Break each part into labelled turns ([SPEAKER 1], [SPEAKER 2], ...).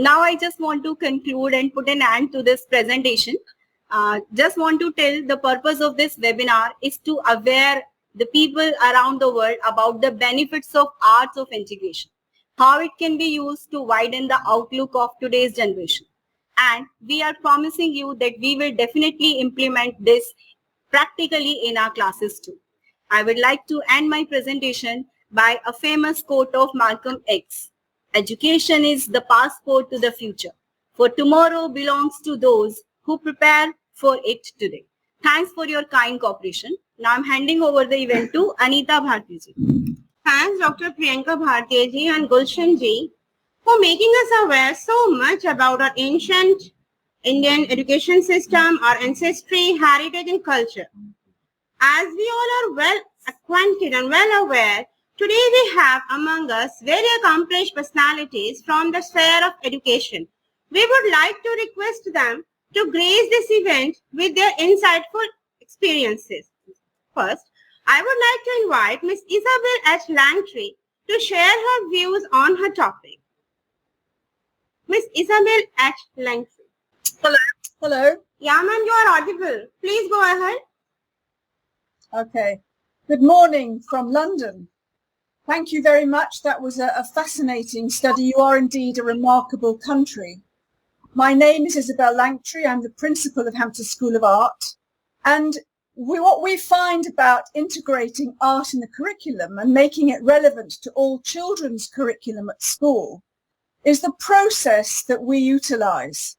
[SPEAKER 1] now I just want to conclude and put an end to this presentation. Just want to tell the purpose of this webinar is to aware the people around the world about the benefits of arts of integration, how it can be used to widen the outlook of today's generation. And we are promising you that we will definitely implement this practically in our classes too. I would like to end my presentation by a famous quote of Malcolm X. Education is the passport to the future, for tomorrow belongs to those who prepare for it today. Thanks for your kind cooperation. Now I'm handing over the event to Anita Bharti.
[SPEAKER 2] Thanks Dr. Priyanka Bharti ji and Gulshan ji for making us aware so much about our ancient Indian education system, our ancestry, heritage and culture. As we all are well acquainted and well aware, today we have among us very accomplished personalities from the sphere of education. We would like to request them to grace this event with their insightful experiences. First, I would like to invite Ms. Isabel H. Langtree to share her views on her topic. Ms. Isabel H. Langtree.
[SPEAKER 3] Hello. Hello.
[SPEAKER 2] Yeah, ma'am, you are audible. Please go ahead.
[SPEAKER 3] Okay. Good morning from London. Thank you very much. That was a fascinating study. You are indeed a remarkable country. My name is Isabel Langtree. I'm the principal of Hampstead School of Art. And what we find about integrating art in the curriculum and making it relevant to all children's curriculum at school is the process that we utilize.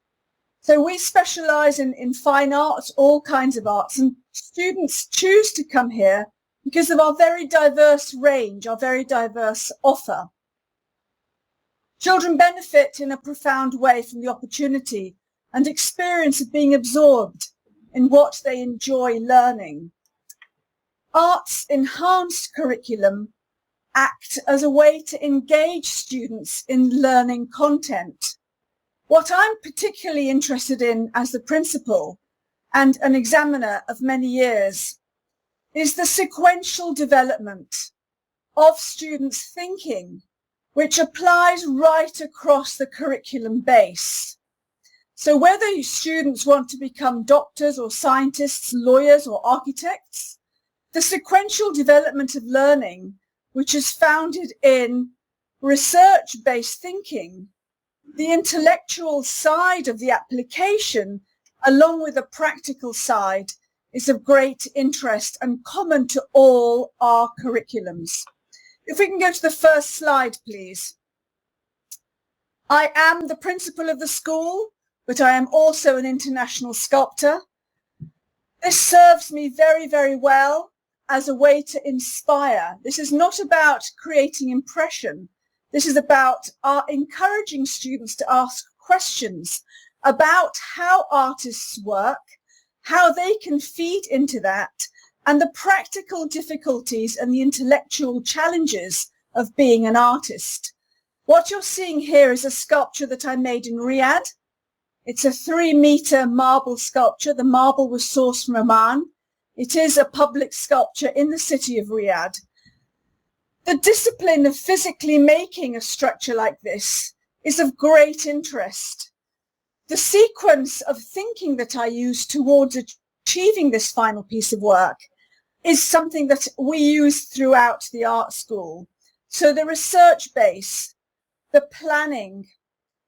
[SPEAKER 3] So we specialize in fine arts, all kinds of arts, and students choose to come here because of our very diverse range, our very diverse offer. Children benefit in a profound way from the opportunity and experience of being absorbed in what they enjoy learning. Arts enhanced curriculum act as a way to engage students in learning content. What I'm particularly interested in as the principal and an examiner of many years is the sequential development of students' thinking, which applies right across the curriculum base. So whether students want to become doctors or scientists, lawyers or architects, the sequential development of learning, which is founded in research-based thinking, the intellectual side of the application, along with the practical side, is of great interest and common to all our curriculums. If we can go to the first slide, please. I am the principal of the school, but I am also an international sculptor. This serves me very, very well as a way to inspire. This is not about creating impression. This is about encouraging students to ask questions about how artists work, how they can feed into that, and the practical difficulties and the intellectual challenges of being an artist. What you're seeing here is a sculpture that I made in Riyadh. It's a 3-meter marble sculpture. The marble was sourced from Oman. It is a public sculpture in the city of Riyadh. The discipline of physically making a structure like this is of great interest. The sequence of thinking that I use towards achieving this final piece of work is something that we use throughout the art school. So the research base, the planning,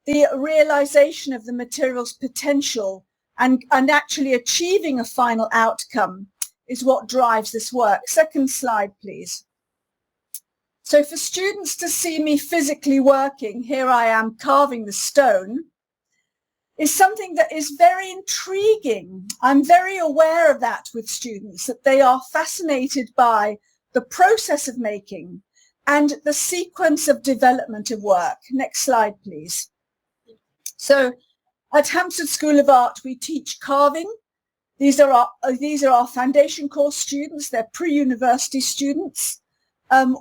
[SPEAKER 3] the realization of the material's potential and actually achieving a final outcome is what drives this work. Second slide, please. So for students to see me physically working, here I am carving the stone, is something that is very intriguing. I'm very aware of that with students, that they are fascinated by the process of making and the sequence of development of work. Next slide, please. So at Hampstead School of Art, we teach carving. These are our foundation course students. They're pre-university students.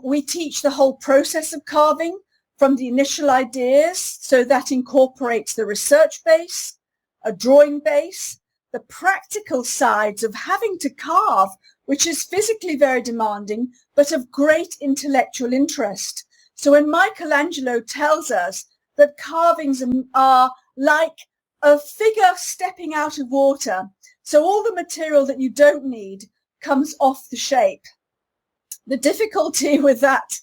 [SPEAKER 3] We teach the whole process of carving from the initial ideas, so that incorporates the research base, a drawing base, the practical sides of having to carve, which is physically very demanding, but of great intellectual interest. So when Michelangelo tells us that carvings are like a figure stepping out of water. So all the material that you don't need comes off the shape. The difficulty with that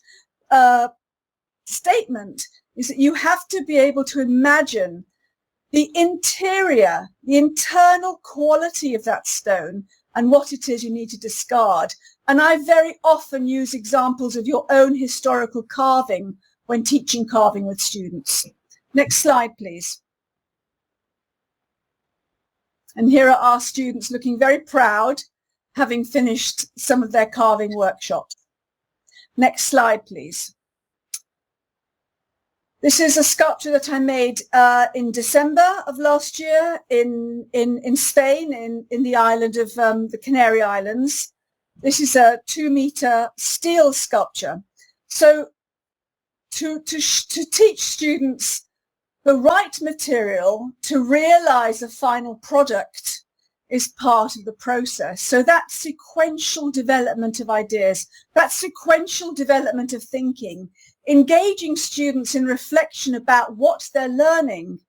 [SPEAKER 3] statement is that you have to be able to imagine the interior, the internal quality of that stone and what it is you need to discard. And I very often use examples of your own historical carving when teaching carving with students. Next slide, please. And here are our students looking very proud, having finished some of their carving workshops. Next slide, please. This is a sculpture that I made in December of last year in Spain, in the island of the Canary Islands. This is a 2-meter steel sculpture. So to teach students the right material to realize a final product is part of the process. So that sequential development of ideas, that sequential development of thinking, engaging students in reflection about what they're learning,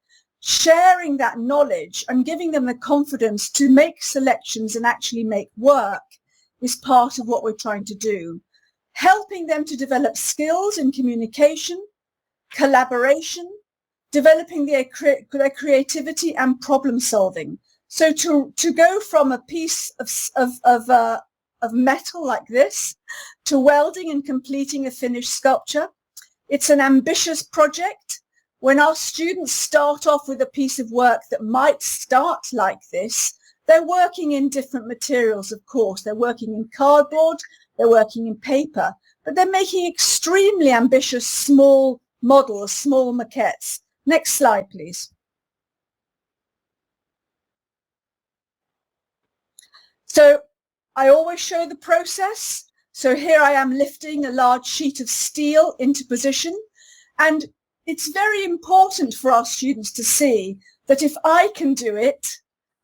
[SPEAKER 3] sharing that knowledge and giving them the confidence to make selections and actually make work is part of what we're trying to do. Helping them to develop skills in communication, collaboration, developing their creativity and problem solving. So to go from a piece of metal like this to welding and completing a finished sculpture, it's an ambitious project. When our students start off with a piece of work that might start like this, they're working in different materials, of course. They're working in cardboard, they're working in paper, but they're making extremely ambitious small models, small maquettes. Next slide, please. So I always show the process. So here I am lifting a large sheet of steel into position. And it's very important for our students to see that if I can do it,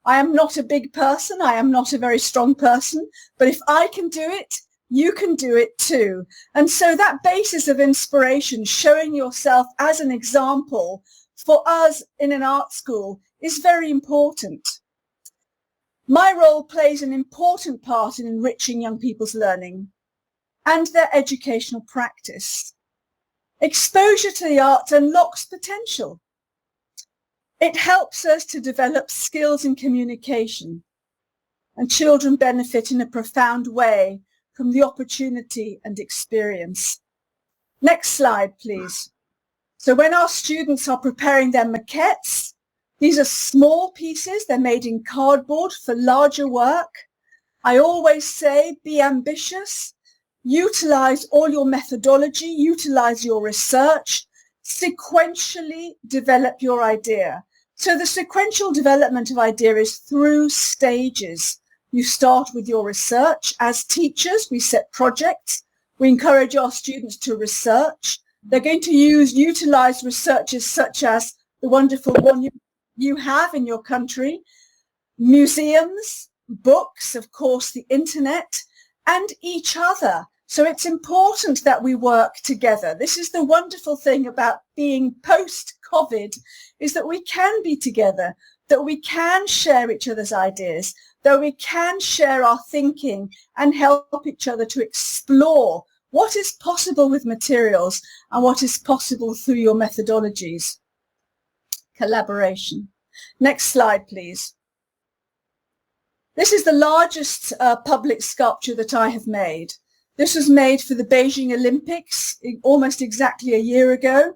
[SPEAKER 3] I am not a big person, I am not a very strong person, but if I can do it, you can do it too. And so that basis of inspiration, showing yourself as an example for us in an art school is very important. My role plays an important part in enriching young people's learning and their educational practice. Exposure to the arts unlocks potential. It helps us to develop skills in communication, and children benefit in a profound way from the opportunity and experience. Next slide, please. So when our students are preparing their maquettes, these are small pieces. They're made in cardboard for larger work. I always say, be ambitious, utilize all your methodology, utilize your research, sequentially develop your idea. So the sequential development of idea is through stages. You start with your research. As teachers, we set projects. We encourage our students to research. They're going to utilize researches such as the wonderful one you have in your country, museums, books, of course, the internet, and each other. So it's important that we work together. This is the wonderful thing about being post-COVID, is that we can be together, that we can share each other's ideas, that we can share our thinking and help each other to explore what is possible with materials and what is possible through your methodologies. Collaboration. Next slide, please. This is the largest public sculpture that I have made. This was made for the Beijing Olympics almost exactly a year ago.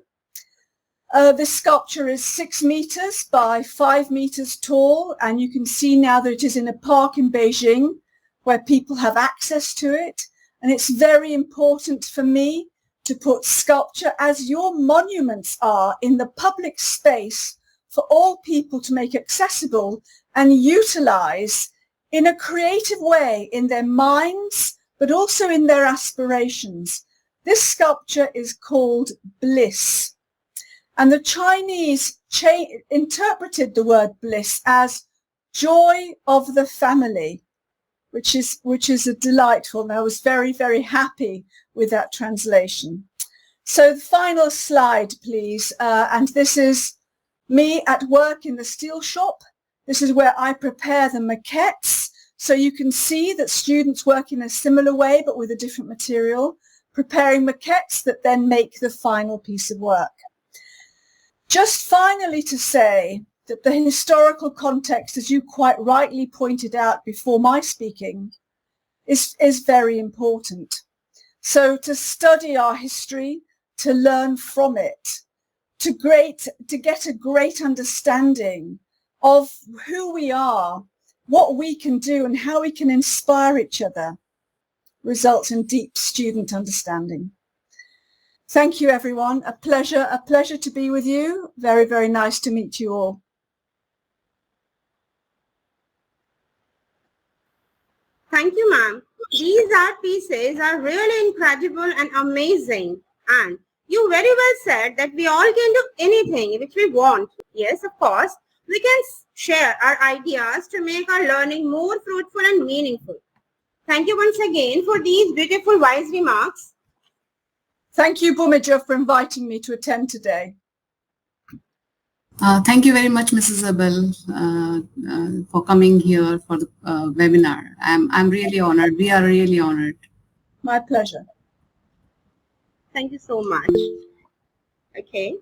[SPEAKER 3] This sculpture is 6 meters by 5 meters tall, and you can see now that it is in a park in Beijing where people have access to it. And it's very important for me to put sculpture, as your monuments are, in the public space for all people to make accessible and utilize in a creative way in their minds, but also in their aspirations. This sculpture is called Bliss. And the Chinese interpreted the word bliss as joy of the family, which is a delightful, and I was very, very happy with that translation. So the final slide, please. And this is me at work in the steel shop. This is where I prepare the maquettes. So you can see that students work in a similar way, but with a different material, preparing maquettes that then make the final piece of work. Just finally to say that the historical context, as you quite rightly pointed out before my speaking, is very important. So to study our history, to learn from it, to get a great understanding of who we are, what we can do and how we can inspire each other, results in deep student understanding. Thank you, everyone. A pleasure to be with you. Very, very nice to meet you all.
[SPEAKER 2] Thank you, ma'am. These art pieces are really incredible and amazing. And you very well said that we all can do anything which we want. Yes, of course, we can share our ideas to make our learning more fruitful and meaningful. Thank you once again for these beautiful, wise remarks.
[SPEAKER 3] Thank you, Bhumija, for inviting me to attend today.
[SPEAKER 4] Thank you very much, Mrs. Abel, for coming here for the webinar. I'm really honored. We are really honored.
[SPEAKER 3] My pleasure.
[SPEAKER 2] Thank you so much. Okay.